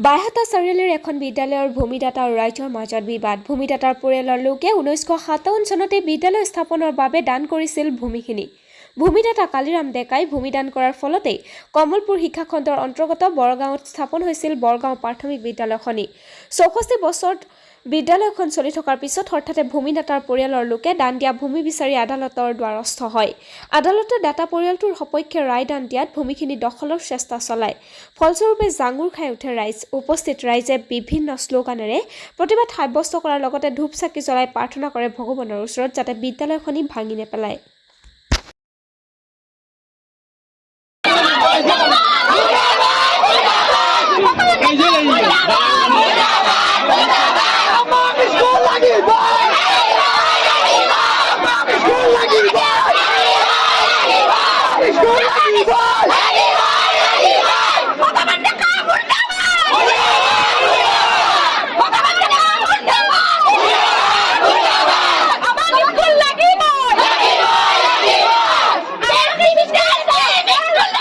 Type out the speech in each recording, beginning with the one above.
বাইহাটা চাৰিআলিৰ এখন বিদ্যালয়ৰ ভূমিদাতা আৰু ৰাইজৰ মাজত বিবাদ। ভূমিদাতাৰ পৰিয়ালৰ লোকে 1957 চনতে বিদ্যালয় স্থাপনৰ বাবে দান কৰিছিল ভূমিখিনি। ভূমিদাতা কালিৰাম ডেকাই ভূমিদান কৰাৰ ফলতেই কমলপুৰ শিক্ষাখণ্ডৰ অন্তৰ্গত বৰগাঁৱত স্থাপন হৈছিল বৰগাঁও প্ৰাথমিক বিদ্যালয়খনি। 64 বছৰত বিদ্যালয়খন চলি থকাৰ পিছত হঠাতে ভূমিদাতাৰ পৰিয়ালৰ লোকে দান দিয়া ভূমি বিচাৰি আদালতৰ দ্বাৰস্থ হয়। আদালতে দাতা পৰিয়ালটোৰ সপক্ষে ৰায় দান দিয়াত ভূমিখিনি দখলৰ চেষ্টা চলায়। ফলস্বৰূপে জাঙুৰ খাই উঠে ৰাইজ। উপস্থিত ৰাইজে বিভিন্ন শ্লোগানেৰে প্ৰতিবাদ সাব্যস্ত কৰাৰ লগতে ধূপ চাকি জ্বলাই প্ৰাৰ্থনা কৰে ভগৱানৰ ওচৰত যাতে বিদ্যালয়খনি ভাঙি নেপেলায়।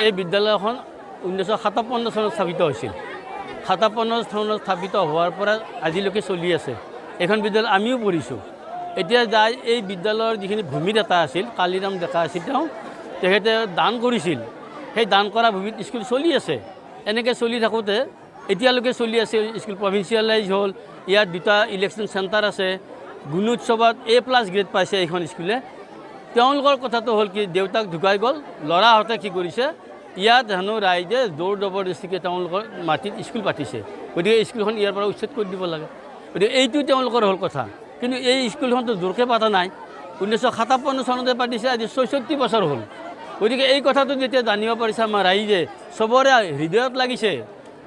এই বিদ্যালয়খন 1957 চনত স্থাপিত হৈছিল। 57 চনত স্থাপিত হোৱাৰ পৰা আজিলৈকে চলি আছে। এখন বিদ্যালয় আমিও পঢ়িছোঁ। এতিয়া যাই এই বিদ্যালয়ৰ যিখিনি ভূমিদাতা আছিল, কালিৰাম ডেকা আছিল, তেখেতে দান কৰিছিল। সেই দান কৰা ভূমিত স্কুল চলি আছে। এনেকৈ চলি থাকোঁতে এতিয়ালৈকে চলি আছে। স্কুল প্ৰভিঞ্চিয়েলাইজ হ'ল। ইয়াত দুটা ইলেকশ্যন চেণ্টাৰ আছে। গুণোৎসৱত A+ গ্ৰেড পাইছে এইখন স্কুলে। তেওঁলোকৰ কথাটো হ'ল কি, দেউতাক ঢুকাই গ'ল, ল'ৰাহঁতে কি কৰিছে, ইয়াত হেনো ৰাইজে জোৰ জবৰদস্তিকৈ তেওঁলোকৰ মাটিত স্কুল পাতিছে। গতিকে স্কুলখন ইয়াৰ পৰা উচ্ছেদ কৰি দিব লাগে। গতিকে এইটো তেওঁলোকৰ হ'ল কথা। কিন্তু এই স্কুলখনটো জোৰকৈ পতা নাই। 1957 চনতে পাতিছে, আজি 64 বছৰ হ'ল। গতিকে এই কথাটো যেতিয়া জানিব পাৰিছে আমাৰ ৰাইজে, চবৰে হৃদয়ত লাগিছে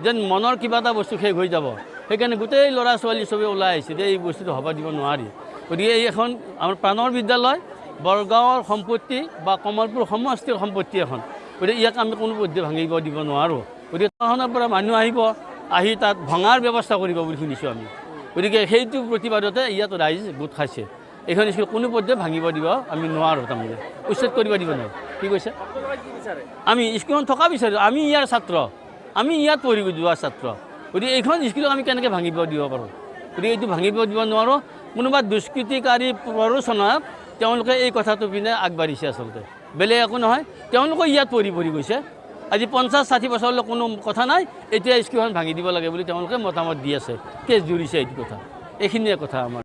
যেন মনৰ কিবা এটা বস্তু শেষ হৈ যাব। সেইকাৰণে গোটেই ল'ৰা ছোৱালী চবেই ওলাই আহিছে যে এই বস্তুটো হ'ব দিব নোৱাৰি। গতিকে এই এখন আমাৰ প্ৰাণৰ বিদ্যালয়, বৰগাঁৱৰ সম্পত্তি বা কমলপুৰ সমষ্টিৰ সম্পত্তি এখন। গতিকে ইয়াক আমি কোনো পদ্ধতি ভাঙিব দিব নোৱাৰোঁ। গতিকে টাউনৰ পৰা মানুহ আহি তাত ভঙাৰ ব্যৱস্থা কৰিব বুলি শুনিছোঁ আমি। গতিকে সেইটো প্ৰতিবাদতে ইয়াত ৰাইজ গোট খাইছে। এইখন স্কুল কোনো পদ্ধতি ভাঙিব দিব আমি নোৱাৰোঁ, তাৰমানে উচ্ছেদ কৰিব দিব নোৱাৰোঁ। কি কৈছে? আমি স্কুলখন থকা বিচাৰোঁ। আমি ইয়াৰ ছাত্ৰ, আমি ইয়াত পঢ়ি যোৱা ছাত্ৰ। গতিকে এইখন স্কুলক আমি কেনেকৈ ভাঙিব দিব পাৰোঁ? গতিকে এইটো ভাঙিব দিব নোৱাৰোঁ। কোনোবা দুষ্কৃতিকাৰী প্ৰৰোচনাত তেওঁলোকে এই কথাটো পিনে আগবাঢ়িছে। আচলতে বেলেগ একো নহয়। তেওঁলোকে ইয়াত পঢ়ি গৈছে। আজি 50-60 বছৰলৈ কোনো কথা নাই, এতিয়া স্কুলখন ভাঙি দিব লাগে বুলি তেওঁলোকে মতামত দি আছে। কেছ জুৰিছে এইটো কথা। এইখিনিয়ে কথা আমাৰ।